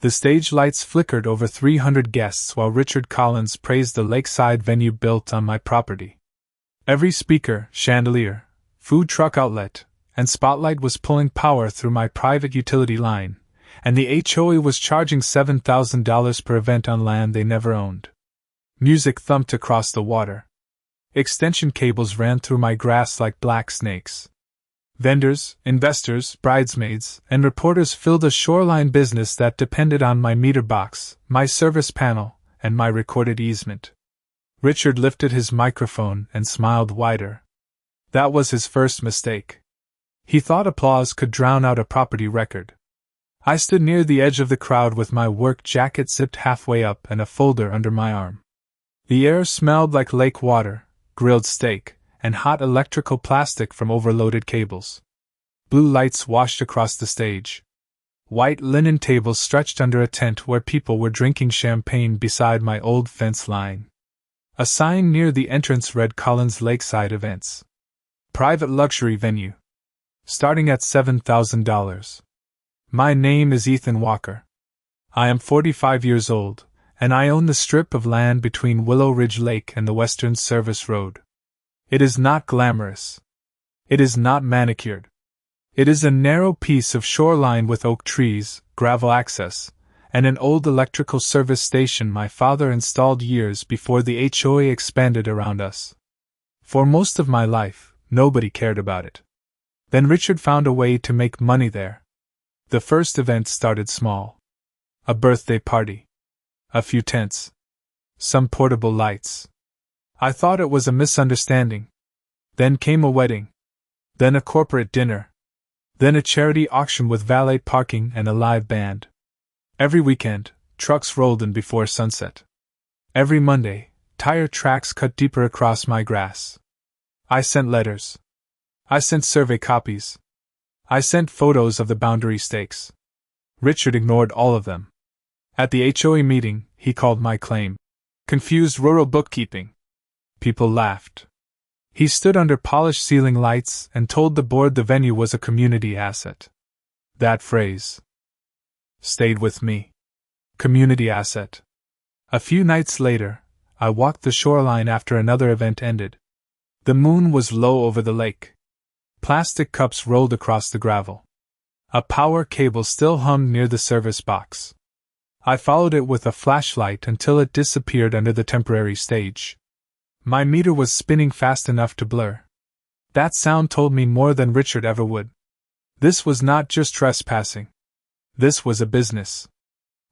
The stage lights flickered over 300 guests while Richard Collins praised the lakeside venue built on my property. Every speaker, chandelier, food truck outlet, and spotlight was pulling power through my private utility line, and the HOA was charging $7,000 per event on land they never owned. Music thumped across the water. Extension cables ran through my grass like black snakes. Vendors, investors, bridesmaids, and reporters filled a shoreline business that depended on my meter box, my service panel, and my recorded easement. Richard lifted his microphone and smiled wider. That was his first mistake. He thought applause could drown out a property record. I stood near the edge of the crowd with my work jacket zipped halfway up and a folder under my arm. The air smelled like lake water, grilled steak, and hot electrical plastic from overloaded cables. Blue lights washed across the stage. White linen tables stretched under a tent where people were drinking champagne beside my old fence line. A sign near the entrance read Collins Lakeside Events. Private luxury venue. Starting at $7,000. My name is Ethan Walker. I am 45 years old, and I own the strip of land between Willow Ridge Lake and the Western Service Road. It is not glamorous. It is not manicured. It is a narrow piece of shoreline with oak trees, gravel access, and an old electrical service station my father installed years before the HOA expanded around us. For most of my life, nobody cared about it. Then Richard found a way to make money there. The first event started small. A birthday party. A few tents. Some portable lights. I thought it was a misunderstanding. Then came a wedding. Then a corporate dinner. Then a charity auction with valet parking and a live band. Every weekend, trucks rolled in before sunset. Every Monday, tire tracks cut deeper across my grass. I sent letters. I sent survey copies. I sent photos of the boundary stakes. Richard ignored all of them. At the HOA meeting, he called my claim confused rural bookkeeping. People laughed. He stood under polished ceiling lights and told the board the venue was a community asset. That phrase stayed with me. Community asset. A few nights later, I walked the shoreline after another event ended. The moon was low over the lake. Plastic cups rolled across the gravel. A power cable still hummed near the service box. I followed it with a flashlight until it disappeared under the temporary stage. My meter was spinning fast enough to blur. That sound told me more than Richard ever would. This was not just trespassing. This was a business.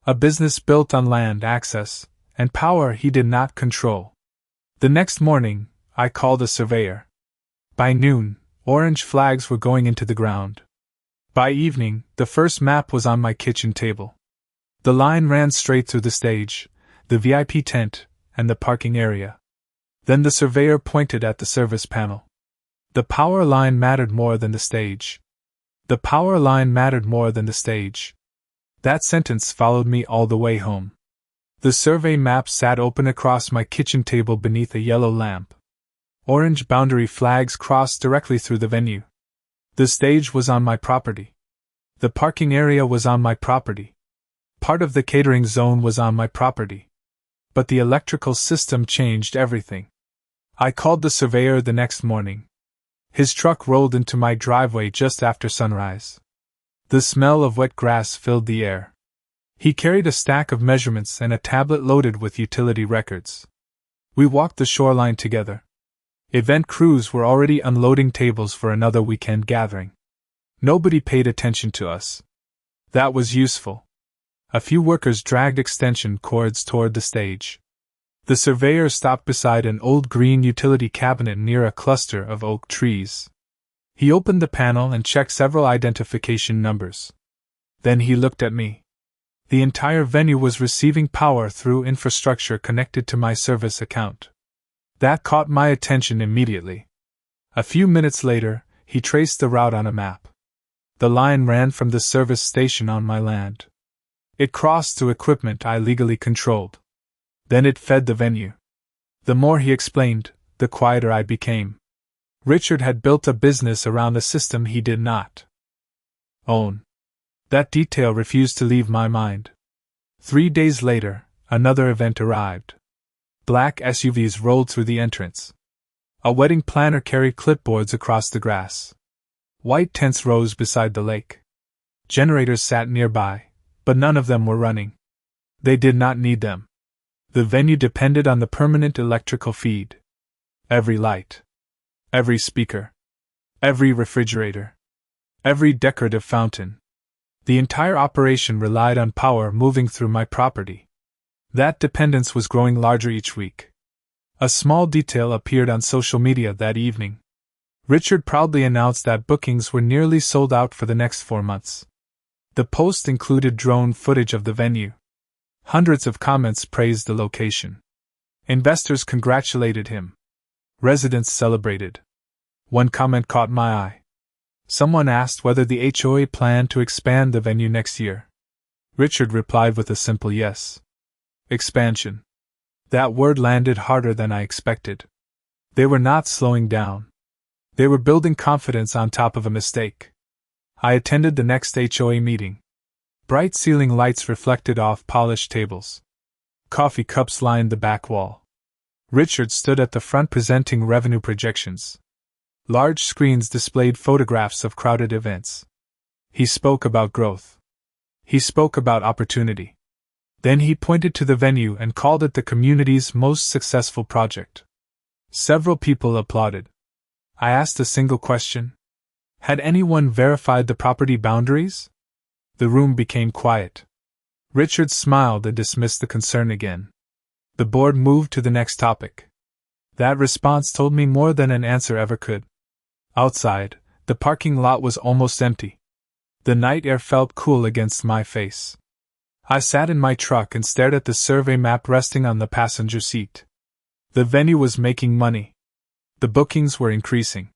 A business built on land access and power he did not control. The next morning, I called a surveyor. By noon, orange flags were going into the ground. By evening, the first map was on my kitchen table. The line ran straight through the stage, the VIP tent, and the parking area. Then the surveyor pointed at the service panel. The power line mattered more than the stage. The power line mattered more than the stage. That sentence followed me all the way home. The survey map sat open across my kitchen table beneath a yellow lamp. Orange boundary flags crossed directly through the venue. The stage was on my property. The parking area was on my property. Part of the catering zone was on my property. But the electrical system changed everything. I called the surveyor the next morning. His truck rolled into my driveway just after sunrise. The smell of wet grass filled the air. He carried a stack of measurements and a tablet loaded with utility records. We walked the shoreline together. Event crews were already unloading tables for another weekend gathering. Nobody paid attention to us. That was useful. A few workers dragged extension cords toward the stage. The surveyor stopped beside an old green utility cabinet near a cluster of oak trees. He opened the panel and checked several identification numbers. Then he looked at me. The entire venue was receiving power through infrastructure connected to my service account. That caught my attention immediately. A few minutes later, he traced the route on a map. The line ran from the service station on my land. It crossed through equipment I legally controlled. Then it fed the venue. The more he explained, the quieter I became. Richard had built a business around a system he did not own. That detail refused to leave my mind. 3 days later, another event arrived. Black SUVs rolled through the entrance. A wedding planner carried clipboards across the grass. White tents rose beside the lake. Generators sat nearby, but none of them were running. They did not need them. The venue depended on the permanent electrical feed. Every light, every speaker, every refrigerator, every decorative fountain. The entire operation relied on power moving through my property. That dependence was growing larger each week. A small detail appeared on social media that evening. Richard proudly announced that bookings were nearly sold out for the next 4 months. The post included drone footage of the venue. Hundreds of comments praised the location. Investors congratulated him. Residents celebrated. One comment caught my eye. Someone asked whether the HOA planned to expand the venue next year. Richard replied with a simple yes. Expansion. That word landed harder than I expected. They were not slowing down. They were building confidence on top of a mistake. I attended the next HOA meeting. Bright ceiling lights reflected off polished tables. Coffee cups lined the back wall. Richard stood at the front presenting revenue projections. Large screens displayed photographs of crowded events. He spoke about growth. He spoke about opportunity. Then he pointed to the venue and called it the community's most successful project. Several people applauded. I asked a single question. Had anyone verified the property boundaries? The room became quiet. Richard smiled and dismissed the concern again. The board moved to the next topic. That response told me more than an answer ever could. Outside, the parking lot was almost empty. The night air felt cool against my face. I sat in my truck and stared at the survey map resting on the passenger seat. The venue was making money. The bookings were increasing.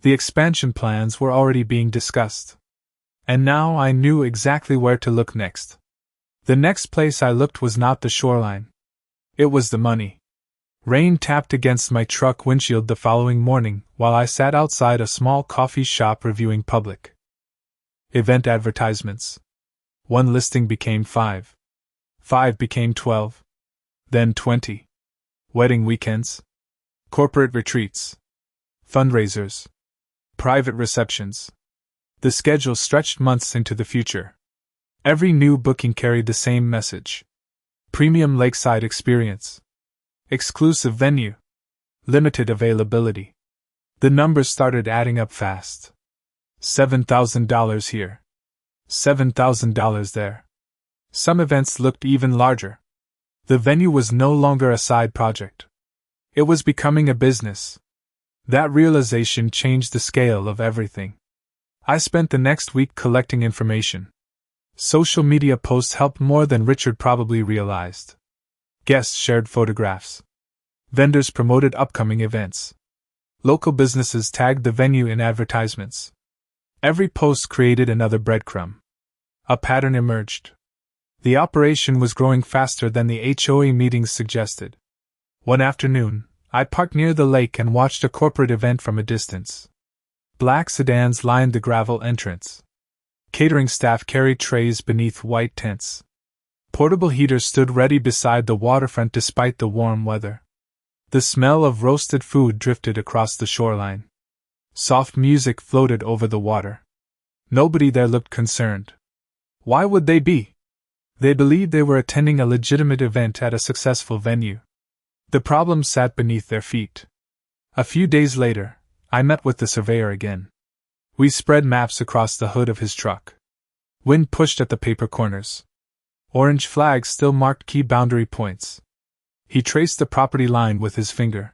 The expansion plans were already being discussed. And now I knew exactly where to look next. The next place I looked was not the shoreline. It was the money. Rain tapped against my truck windshield the following morning while I sat outside a small coffee shop reviewing public event advertisements. One listing became 5. 5 became 12. Then 20. Wedding weekends. Corporate retreats. Fundraisers. Private receptions. The schedule stretched months into the future. Every new booking carried the same message. Premium lakeside experience. Exclusive venue. Limited availability. The numbers started adding up fast. $7,000 here. $7,000 there. Some events looked even larger. The venue was no longer a side project. It was becoming a business. That realization changed the scale of everything. I spent the next week collecting information. Social media posts helped more than Richard probably realized. Guests shared photographs. Vendors promoted upcoming events. Local businesses tagged the venue in advertisements. Every post created another breadcrumb. A pattern emerged. The operation was growing faster than the HOA meetings suggested. One afternoon, I parked near the lake and watched a corporate event from a distance. Black sedans lined the gravel entrance. Catering staff carried trays beneath white tents. Portable heaters stood ready beside the waterfront despite the warm weather. The smell of roasted food drifted across the shoreline. Soft music floated over the water. Nobody there looked concerned. Why would they be? They believed they were attending a legitimate event at a successful venue. The problem sat beneath their feet. A few days later, I met with the surveyor again. We spread maps across the hood of his truck. Wind pushed at the paper corners. Orange flags still marked key boundary points. He traced the property line with his finger.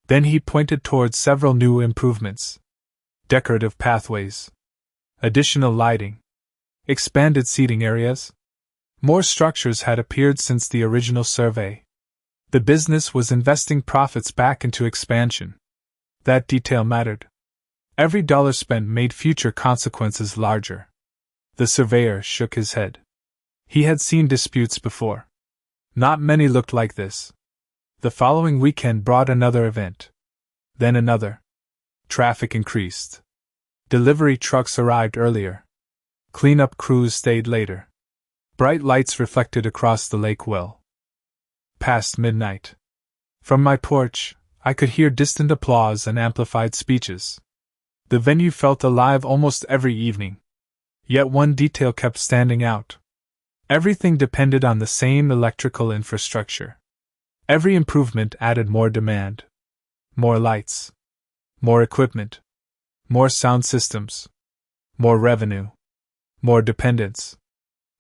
Then he pointed towards several new improvements. Decorative pathways. Additional lighting. Expanded seating areas. More structures had appeared since the original survey. The business was investing profits back into expansion. That detail mattered. Every dollar spent made future consequences larger. The surveyor shook his head. He had seen disputes before. Not many looked like this. The following weekend brought another event. Then another. Traffic increased. Delivery trucks arrived earlier. Cleanup crews stayed later. Bright lights reflected across the lake well past midnight. From my porch, I could hear distant applause and amplified speeches. The venue felt alive almost every evening. Yet one detail kept standing out. Everything depended on the same electrical infrastructure. Every improvement added more demand. More lights. More equipment. More sound systems. More revenue. More dependence.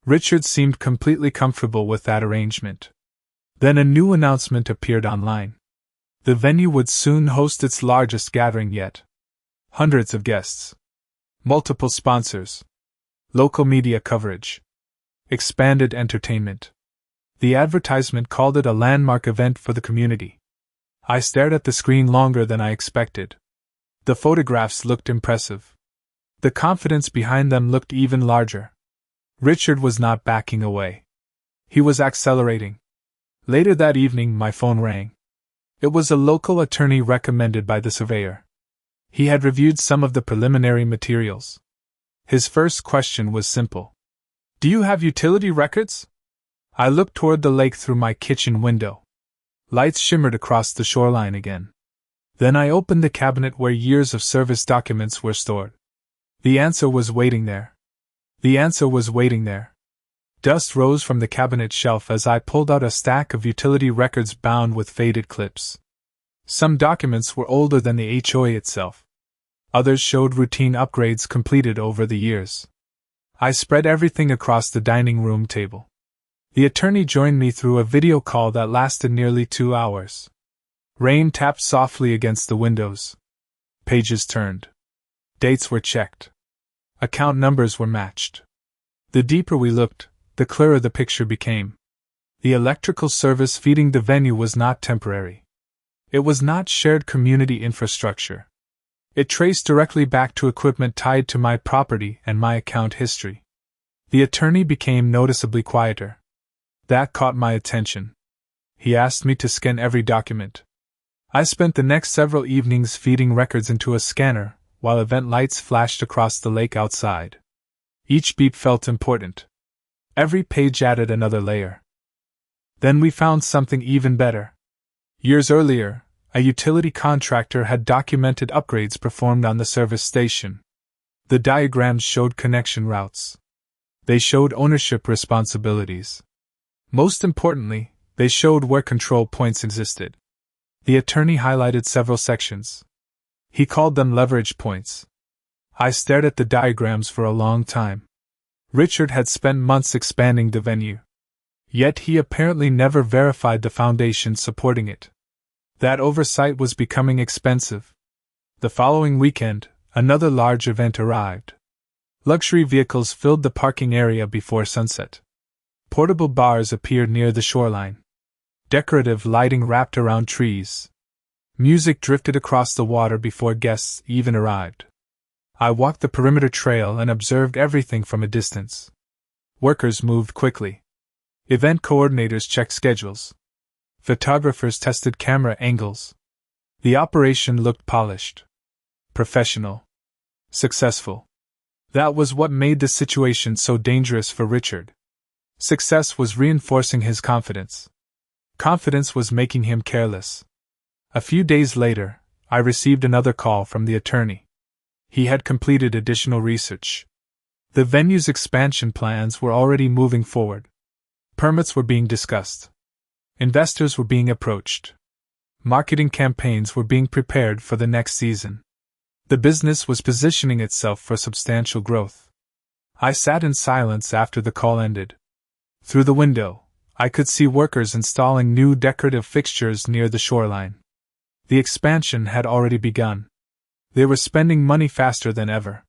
Richard seemed completely comfortable with that arrangement. Then a new announcement appeared online. The venue would soon host its largest gathering yet. Hundreds of guests. Multiple sponsors. Local media coverage. Expanded entertainment. The advertisement called it a landmark event for the community. I stared at the screen longer than I expected. The photographs looked impressive. The confidence behind them looked even larger. Richard was not backing away. He was accelerating. Later that evening, my phone rang. It was a local attorney recommended by the surveyor. He had reviewed some of the preliminary materials. His first question was simple. "Do you have utility records?" I looked toward the lake through my kitchen window. Lights shimmered across the shoreline again. Then I opened the cabinet where years of service documents were stored. The answer was waiting there. The answer was waiting there. Dust rose from the cabinet shelf as I pulled out a stack of utility records bound with faded clips. Some documents were older than the HOA itself. Others showed routine upgrades completed over the years. I spread everything across the dining room table. The attorney joined me through a video call that lasted nearly 2 hours. Rain tapped softly against the windows. Pages turned. Dates were checked. Account numbers were matched. The deeper we looked, the clearer the picture became. The electrical service feeding the venue was not temporary. It was not shared community infrastructure. It traced directly back to equipment tied to my property and my account history. The attorney became noticeably quieter. That caught my attention. He asked me to scan every document. I spent the next several evenings feeding records into a scanner, while event lights flashed across the lake outside. Each beep felt important. Every page added another layer. Then we found something even better. Years earlier, a utility contractor had documented upgrades performed on the service station. The diagrams showed connection routes. They showed ownership responsibilities. Most importantly, they showed where control points existed. The attorney highlighted several sections. He called them leverage points. I stared at the diagrams for a long time. Richard had spent months expanding the venue. Yet he apparently never verified the foundation supporting it. That oversight was becoming expensive. The following weekend, another large event arrived. Luxury vehicles filled the parking area before sunset. Portable bars appeared near the shoreline. Decorative lighting wrapped around trees. Music drifted across the water before guests even arrived. I walked the perimeter trail and observed everything from a distance. Workers moved quickly. Event coordinators checked schedules. Photographers tested camera angles. The operation looked polished. Professional. Successful. That was what made the situation so dangerous for Richard. Success was reinforcing his confidence. Confidence was making him careless. A few days later, I received another call from the attorney. He had completed additional research. The venue's expansion plans were already moving forward. Permits were being discussed. Investors were being approached. Marketing campaigns were being prepared for the next season. The business was positioning itself for substantial growth. I sat in silence after the call ended. Through the window, I could see workers installing new decorative fixtures near the shoreline. The expansion had already begun. They were spending money faster than ever.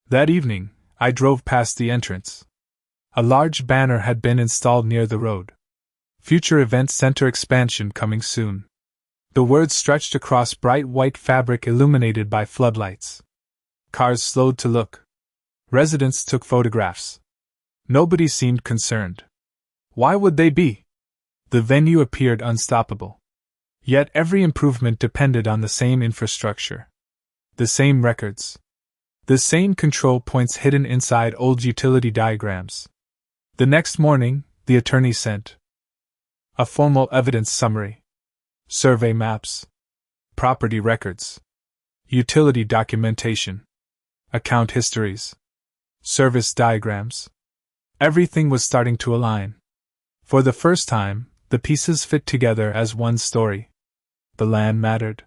That evening, I drove past the entrance. A large banner had been installed near the road. Future Event Center expansion coming soon. The words stretched across bright white fabric illuminated by floodlights. Cars slowed to look. Residents took photographs. Nobody seemed concerned. Why would they be? The venue appeared unstoppable. Yet every improvement depended on the same infrastructure. The same records. The same control points hidden inside old utility diagrams. The next morning, the attorney sent a formal evidence summary, survey maps, property records, utility documentation, account histories, service diagrams. Everything was starting to align. For the first time, the pieces fit together as one story. The land mattered.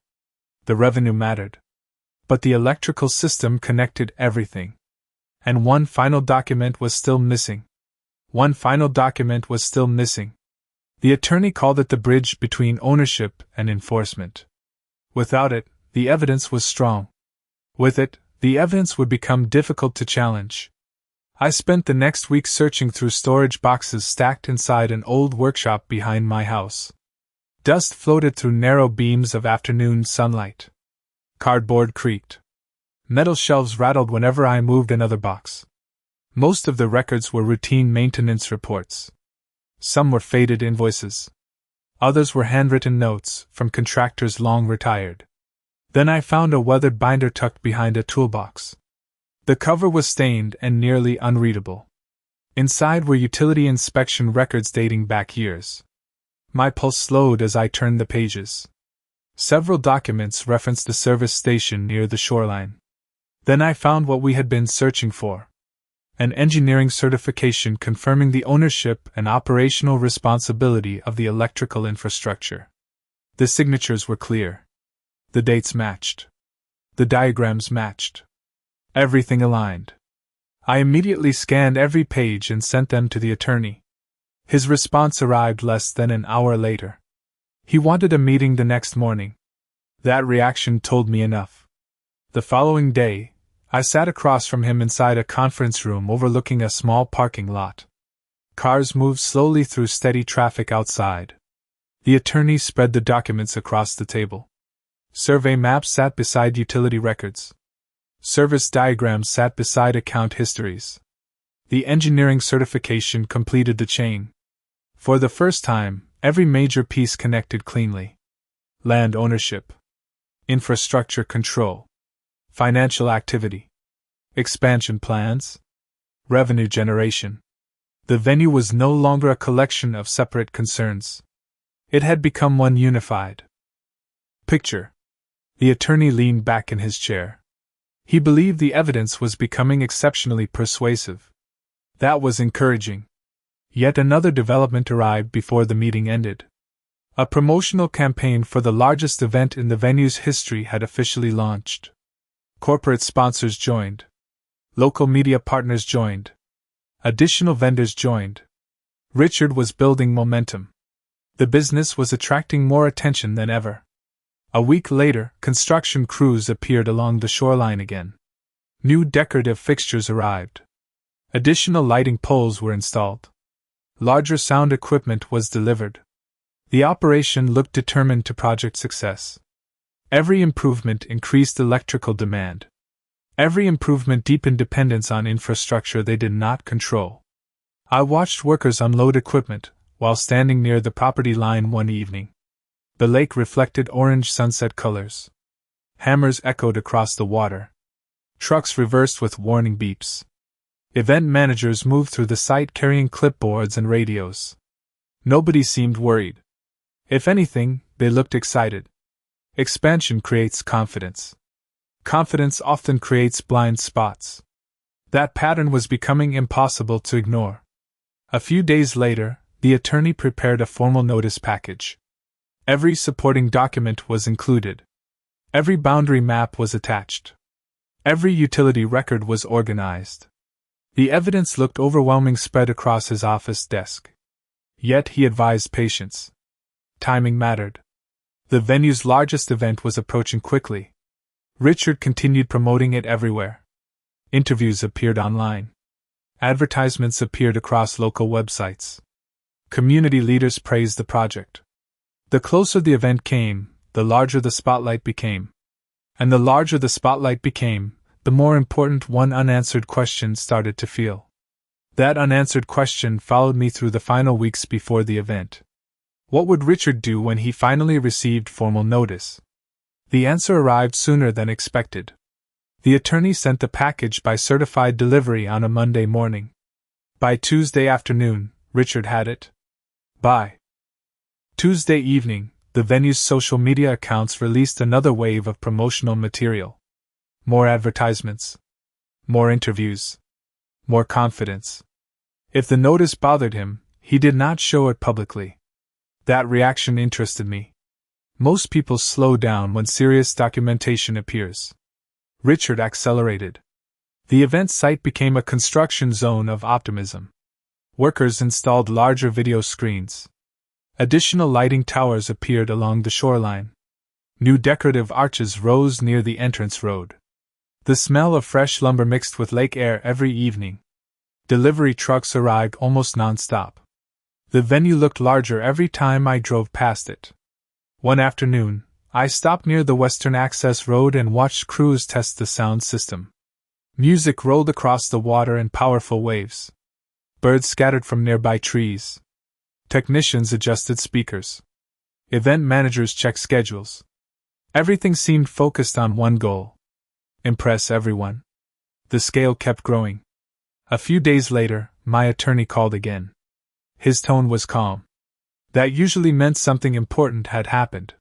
The revenue mattered. But the electrical system connected everything. And one final document was still missing. The attorney called it the bridge between ownership and enforcement. Without it, the evidence was strong. With it, the evidence would become difficult to challenge. I spent the next week searching through storage boxes stacked inside an old workshop behind my house. Dust floated through narrow beams of afternoon sunlight. Cardboard creaked. Metal shelves rattled whenever I moved another box. Most of the records were routine maintenance reports. Some were faded invoices. Others were handwritten notes from contractors long retired. Then I found a weathered binder tucked behind a toolbox. The cover was stained and nearly unreadable. Inside were utility inspection records dating back years. My pulse slowed as I turned the pages. Several documents referenced the service station near the shoreline. Then I found what we had been searching for: an engineering certification confirming the ownership and operational responsibility of the electrical infrastructure. The signatures were clear. The dates matched. The diagrams matched. Everything aligned. I immediately scanned every page and sent them to the attorney. His response arrived less than an hour later. He wanted a meeting the next morning. That reaction told me enough. The following day, I sat across from him inside a conference room overlooking a small parking lot. Cars moved slowly through steady traffic outside. The attorney spread the documents across the table. Survey maps sat beside utility records. Service diagrams sat beside account histories. The engineering certification completed the chain. For the first time, every major piece connected cleanly. Land ownership, infrastructure control, financial activity, expansion plans, revenue generation. The venue was no longer a collection of separate concerns. It had become one unified picture. The attorney leaned back in his chair. He believed the evidence was becoming exceptionally persuasive. That was encouraging. Yet another development arrived before the meeting ended. A promotional campaign for the largest event in the venue's history had officially launched. Corporate sponsors joined. Local media partners joined. Additional vendors joined. Richard was building momentum. The business was attracting more attention than ever. A week later, construction crews appeared along the shoreline again. New decorative fixtures arrived. Additional lighting poles were installed. Larger sound equipment was delivered. The operation looked determined to project success. Every improvement increased electrical demand. Every improvement deepened dependence on infrastructure they did not control. I watched workers unload equipment while standing near the property line one evening. The lake reflected orange sunset colors. Hammers echoed across the water. Trucks reversed with warning beeps. Event managers moved through the site carrying clipboards and radios. Nobody seemed worried. If anything, they looked excited. Expansion creates confidence. Confidence often creates blind spots. That pattern was becoming impossible to ignore. A few days later, the attorney prepared a formal notice package. Every supporting document was included. Every boundary map was attached. Every utility record was organized. The evidence looked overwhelming spread across his office desk. Yet he advised patience. Timing mattered. The venue's largest event was approaching quickly. Richard continued promoting it everywhere. Interviews appeared online. Advertisements appeared across local websites. Community leaders praised the project. The closer the event came, the larger the spotlight became. And the larger the spotlight became, the more important one unanswered question started to feel. That unanswered question followed me through the final weeks before the event. What would Richard do when he finally received formal notice? The answer arrived sooner than expected. The attorney sent the package by certified delivery on a Monday morning. By Tuesday afternoon, Richard had it. By Tuesday evening, the venue's social media accounts released another wave of promotional material. More advertisements. More interviews. More confidence. If the notice bothered him, he did not show it publicly. That reaction interested me. Most people slow down when serious documentation appears. Richard accelerated. The event site became a construction zone of optimism. Workers installed larger video screens. Additional lighting towers appeared along the shoreline. New decorative arches rose near the entrance road. The smell of fresh lumber mixed with lake air every evening. Delivery trucks arrived almost non-stop. The venue looked larger every time I drove past it. One afternoon, I stopped near the western access road and watched crews test the sound system. Music rolled across the water in powerful waves. Birds scattered from nearby trees. Technicians adjusted speakers. Event managers checked schedules. Everything seemed focused on one goal: impress everyone. The scale kept growing. A few days later, my attorney called again. His tone was calm. That usually meant something important had happened.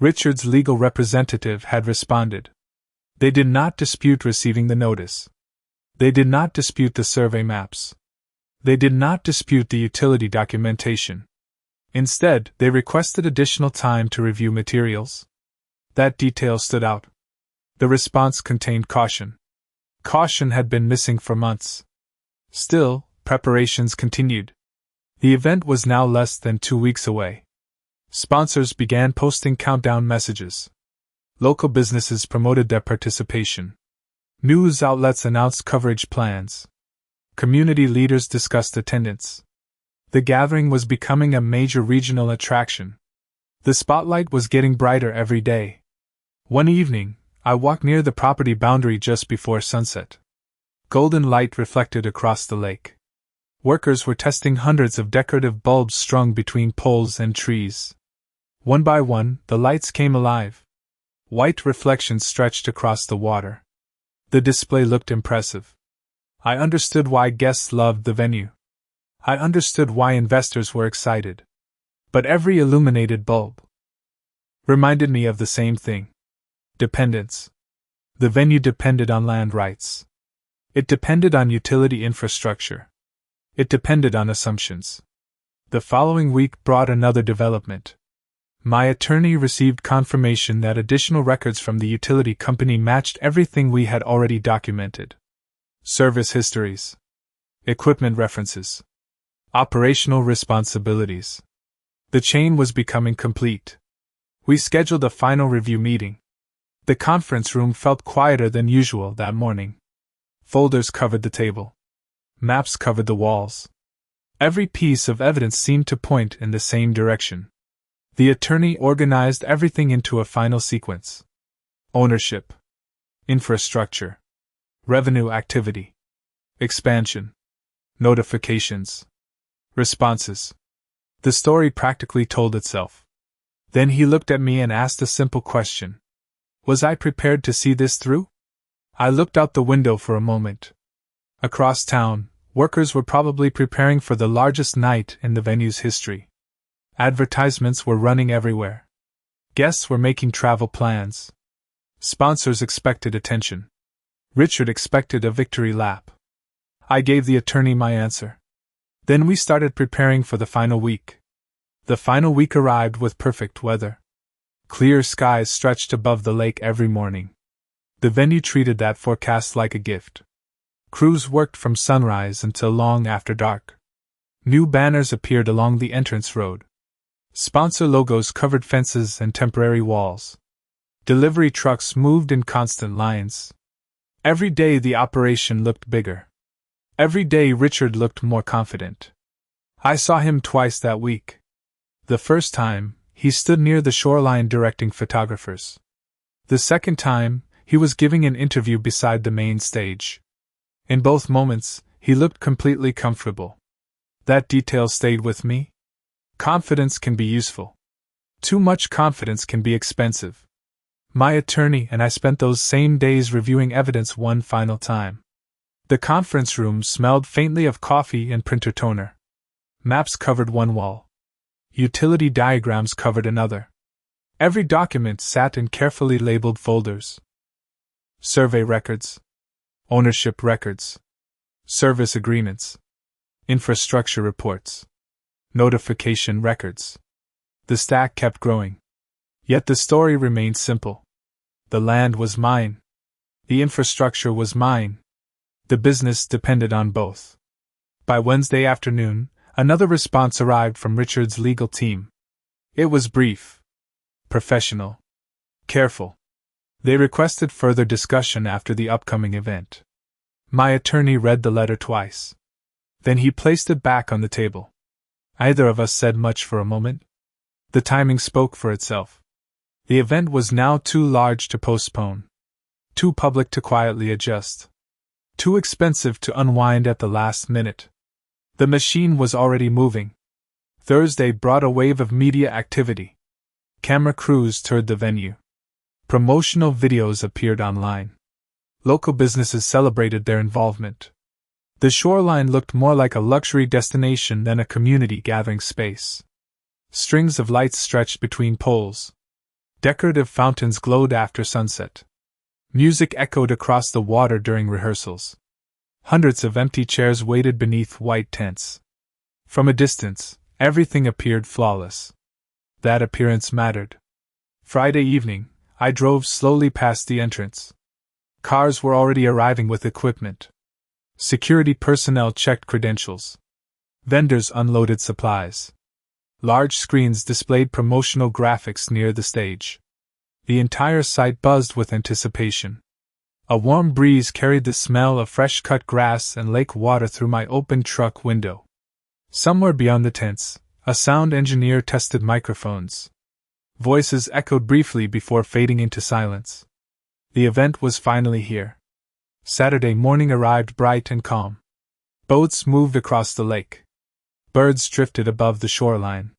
Richard's legal representative had responded. They did not dispute receiving the notice. They did not dispute the survey maps. They did not dispute the utility documentation. Instead, they requested additional time to review materials. That detail stood out. The response contained caution. Caution had been missing for months. Still, preparations continued. The event was now less than 2 weeks away. Sponsors began posting countdown messages. Local businesses promoted their participation. News outlets announced coverage plans. Community leaders discussed attendance. The gathering was becoming a major regional attraction. The spotlight was getting brighter every day. One evening, I walked near the property boundary just before sunset. Golden light reflected across the lake. Workers were testing hundreds of decorative bulbs strung between poles and trees. One by one, the lights came alive. White reflections stretched across the water. The display looked impressive. I understood why guests loved the venue. I understood why investors were excited. But every illuminated bulb reminded me of the same thing: dependence. The venue depended on land rights. It depended on utility infrastructure. It depended on assumptions. The following week brought another development. My attorney received confirmation that additional records from the utility company matched everything we had already documented. Service histories. Equipment references. Operational responsibilities. The chain was becoming complete. We scheduled a final review meeting. The conference room felt quieter than usual that morning. Folders covered the table. Maps covered the walls. Every piece of evidence seemed to point in the same direction. The attorney organized everything into a final sequence: ownership, infrastructure, revenue activity, expansion, notifications, responses. The story practically told itself. Then he looked at me and asked a simple question. Was I prepared to see this through? I looked out the window for a moment. Across town, workers were probably preparing for the largest night in the venue's history. Advertisements were running everywhere. Guests were making travel plans. Sponsors expected attention. Richard expected a victory lap. I gave the attorney my answer. Then we started preparing for the final week. The final week arrived with perfect weather. Clear skies stretched above the lake every morning. The venue treated that forecast like a gift. Crews worked from sunrise until long after dark. New banners appeared along the entrance road. Sponsor logos covered fences and temporary walls. Delivery trucks moved in constant lines. Every day the operation looked bigger. Every day Richard looked more confident. I saw him twice that week. The first time, he stood near the shoreline directing photographers. The second time, he was giving an interview beside the main stage. In both moments, he looked completely comfortable. That detail stayed with me. Confidence can be useful. Too much confidence can be expensive. My attorney and I spent those same days reviewing evidence one final time. The conference room smelled faintly of coffee and printer toner. Maps covered one wall. Utility diagrams covered another. Every document sat in carefully labeled folders. Survey records. Ownership records. Service agreements. Infrastructure reports. Notification records. The stack kept growing. Yet the story remained simple. The land was mine. The infrastructure was mine. The business depended on both. By Wednesday afternoon, another response arrived from Richard's legal team. It was brief, professional, careful. They requested further discussion after the upcoming event. My attorney read the letter twice. Then he placed it back on the table. Neither of us said much for a moment. The timing spoke for itself. The event was now too large to postpone, too public to quietly adjust, too expensive to unwind at the last minute. The machine was already moving. Thursday brought a wave of media activity. Camera crews toured the venue. Promotional videos appeared online. Local businesses celebrated their involvement. The shoreline looked more like a luxury destination than a community gathering space. Strings of lights stretched between poles. Decorative fountains glowed after sunset. Music echoed across the water during rehearsals. Hundreds of empty chairs waited beneath white tents. From a distance, everything appeared flawless. That appearance mattered. Friday evening, I drove slowly past the entrance. Cars were already arriving with equipment. Security personnel checked credentials. Vendors unloaded supplies. Large screens displayed promotional graphics near the stage. The entire site buzzed with anticipation. A warm breeze carried the smell of fresh-cut grass and lake water through my open truck window. Somewhere beyond the tents, a sound engineer tested microphones. Voices echoed briefly before fading into silence. The event was finally here. Saturday morning arrived bright and calm. Boats moved across the lake. Birds drifted above the shoreline.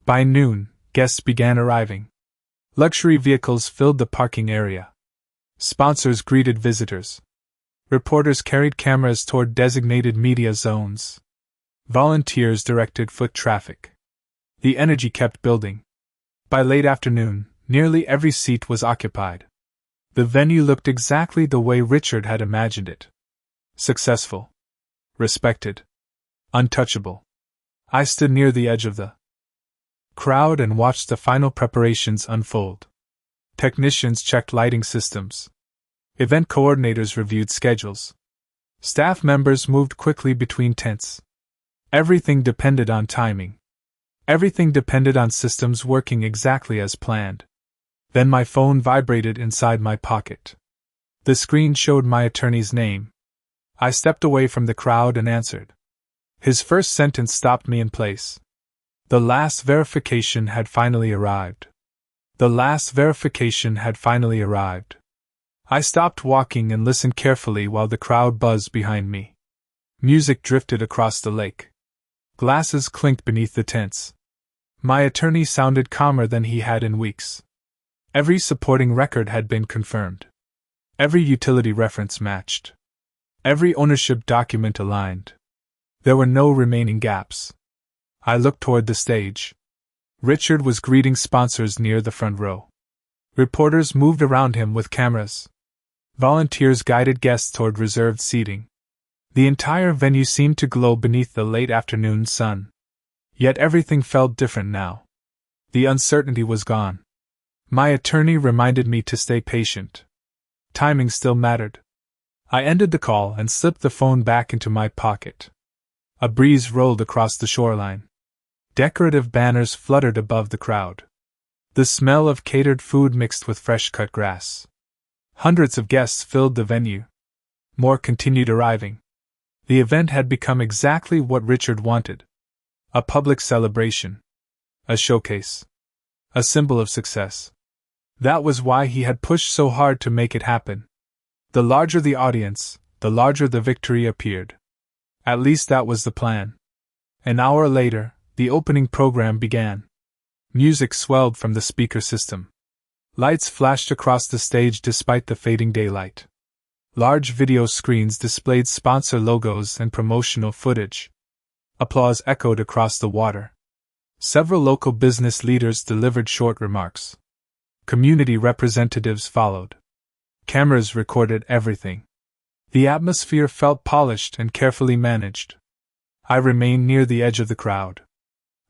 By noon, guests began arriving. Luxury vehicles filled the parking area. Sponsors greeted visitors. Reporters carried cameras toward designated media zones. Volunteers directed foot traffic. The energy kept building. By late afternoon, nearly every seat was occupied. The venue looked exactly the way Richard had imagined it. Successful. Respected. Untouchable. I stood near the edge of the crowd and watched the final preparations unfold. Technicians checked lighting systems. Event coordinators reviewed schedules. Staff members moved quickly between tents. Everything depended on timing. Everything depended on systems working exactly as planned. Then my phone vibrated inside my pocket. The screen showed my attorney's name. I stepped away from the crowd and answered. His first sentence stopped me in place. The last verification had finally arrived. The last verification had finally arrived. I stopped walking and listened carefully while the crowd buzzed behind me. Music drifted across the lake. Glasses clinked beneath the tents. My attorney sounded calmer than he had in weeks. Every supporting record had been confirmed. Every utility reference matched. Every ownership document aligned. There were no remaining gaps. I looked toward the stage. Richard was greeting sponsors near the front row. Reporters moved around him with cameras. Volunteers guided guests toward reserved seating. The entire venue seemed to glow beneath the late afternoon sun. Yet everything felt different now. The uncertainty was gone. My attorney reminded me to stay patient. Timing still mattered. I ended the call and slipped the phone back into my pocket. A breeze rolled across the shoreline. Decorative banners fluttered above the crowd. The smell of catered food mixed with fresh-cut grass. Hundreds of guests filled the venue. More continued arriving. The event had become exactly what Richard wanted. A public celebration. A showcase. A symbol of success. That was why he had pushed so hard to make it happen. The larger the audience, the larger the victory appeared. At least that was the plan. An hour later, the opening program began. Music swelled from the speaker system. Lights flashed across the stage despite the fading daylight. Large video screens displayed sponsor logos and promotional footage. Applause echoed across the water. Several local business leaders delivered short remarks. Community representatives followed. Cameras recorded everything. The atmosphere felt polished and carefully managed. I remained near the edge of the crowd.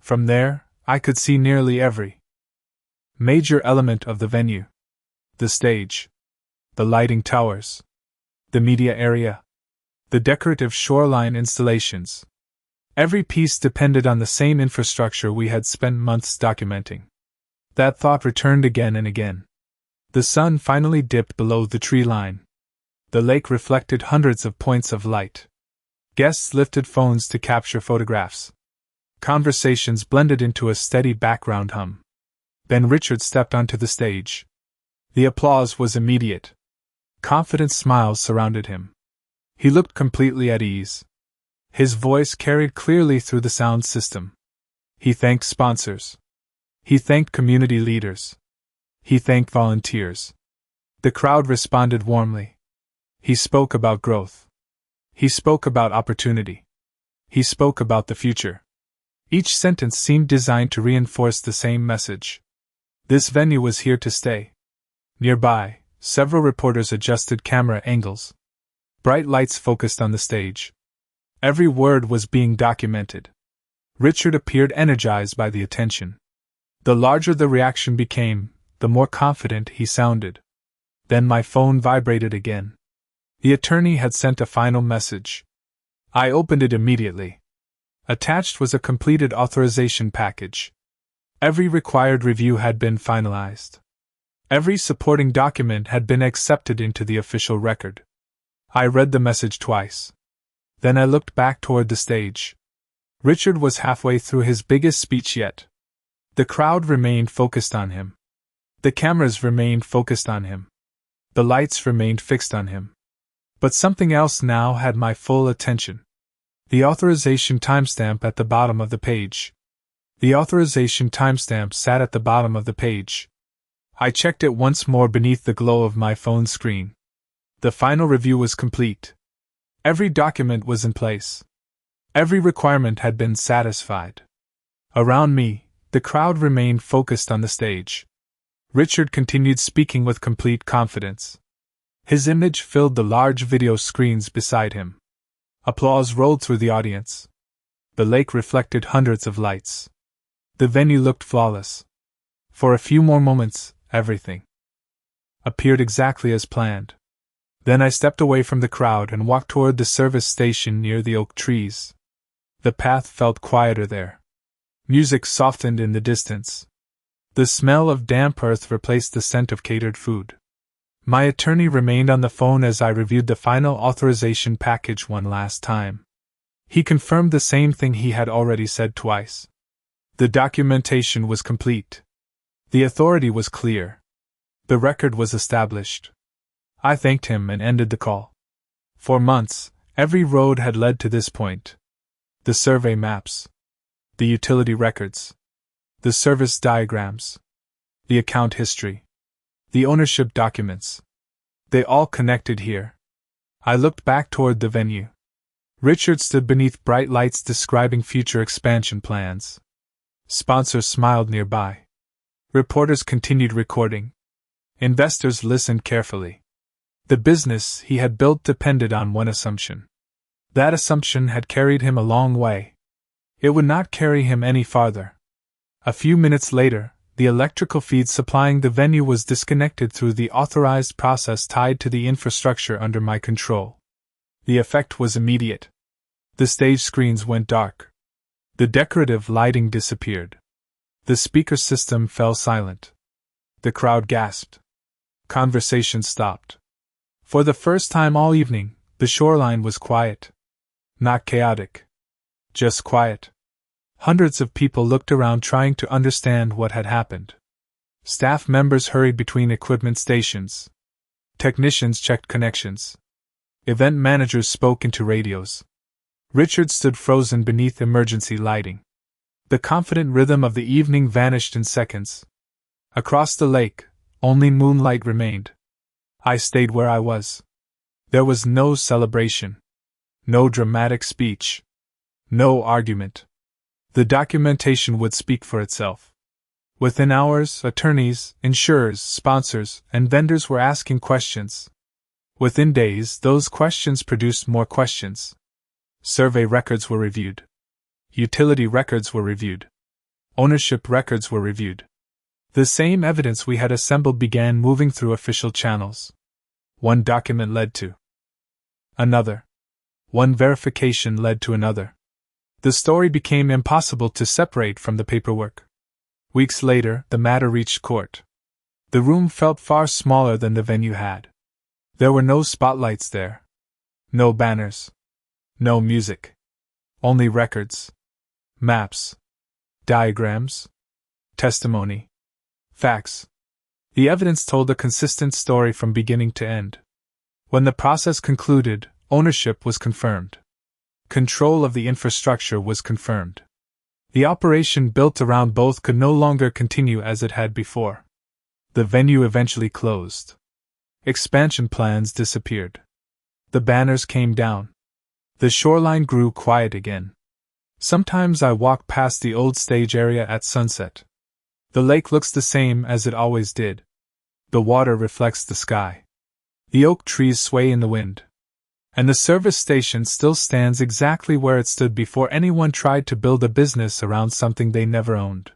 From there, I could see nearly every major element of the venue. The stage. The lighting towers. The media area. The decorative shoreline installations. Every piece depended on the same infrastructure we had spent months documenting. That thought returned again and again. The sun finally dipped below the tree line. The lake reflected hundreds of points of light. Guests lifted phones to capture photographs. Conversations blended into a steady background hum. Then Richard stepped onto the stage. The applause was immediate. Confident smiles surrounded him. He looked completely at ease. His voice carried clearly through the sound system. He thanked sponsors. He thanked community leaders. He thanked volunteers. The crowd responded warmly. He spoke about growth. He spoke about opportunity. He spoke about the future. Each sentence seemed designed to reinforce the same message. This venue was here to stay. Nearby, several reporters adjusted camera angles. Bright lights focused on the stage. Every word was being documented. Richard appeared energized by the attention. The larger the reaction became, the more confident he sounded. Then my phone vibrated again. The attorney had sent a final message. I opened it immediately. Attached was a completed authorization package. Every required review had been finalized. Every supporting document had been accepted into the official record. I read the message twice. Then I looked back toward the stage. Richard was halfway through his biggest speech yet. The crowd remained focused on him. The cameras remained focused on him. The lights remained fixed on him. But something else now had my full attention. The authorization timestamp at the bottom of the page. The authorization timestamp sat at the bottom of the page. I checked it once more beneath the glow of my phone screen. The final review was complete. Every document was in place. Every requirement had been satisfied. Around me, the crowd remained focused on the stage. Richard continued speaking with complete confidence. His image filled the large video screens beside him. Applause rolled through the audience. The lake reflected hundreds of lights. The venue looked flawless. For a few more moments, everything appeared exactly as planned. Then I stepped away from the crowd and walked toward the service station near the oak trees. The path felt quieter there. Music softened in the distance. The smell of damp earth replaced the scent of catered food. My attorney remained on the phone as I reviewed the final authorization package one last time. He confirmed the same thing he had already said twice. The documentation was complete. The authority was clear. The record was established. I thanked him and ended the call. For months, every road had led to this point. The survey maps. The utility records. The service diagrams. The account history. The ownership documents. They all connected here. I looked back toward the venue. Richard stood beneath bright lights describing future expansion plans. Sponsors smiled nearby. Reporters continued recording. Investors listened carefully. The business he had built depended on one assumption. That assumption had carried him a long way. It would not carry him any farther. A few minutes later, the electrical feed supplying the venue was disconnected through the authorized process tied to the infrastructure under my control. The effect was immediate. The stage screens went dark. The decorative lighting disappeared. The speaker system fell silent. The crowd gasped. Conversation stopped. For the first time all evening, the shoreline was quiet. Not chaotic. Just quiet. Hundreds of people looked around trying to understand what had happened. Staff members hurried between equipment stations. Technicians checked connections. Event managers spoke into radios. Richard stood frozen beneath emergency lighting. The confident rhythm of the evening vanished in seconds. Across the lake, only moonlight remained. I stayed where I was. There was no celebration, no dramatic speech, no argument. The documentation would speak for itself. Within hours, attorneys, insurers, sponsors, and vendors were asking questions. Within days, those questions produced more questions. Survey records were reviewed. Utility records were reviewed. Ownership records were reviewed. The same evidence we had assembled began moving through official channels. One document led to another. One verification led to another. The story became impossible to separate from the paperwork. Weeks later, the matter reached court. The room felt far smaller than the venue had. There were no spotlights there. No banners. No music. Only records. Maps. Diagrams. Testimony. Facts. The evidence told a consistent story from beginning to end. When the process concluded, ownership was confirmed. Control of the infrastructure was confirmed. The operation built around both could no longer continue as it had before. The venue eventually closed. Expansion plans disappeared. The banners came down. The shoreline grew quiet again. Sometimes I walk past the old stage area at sunset. The lake looks the same as it always did. The water reflects the sky. The oak trees sway in the wind. And the service station still stands exactly where it stood before anyone tried to build a business around something they never owned.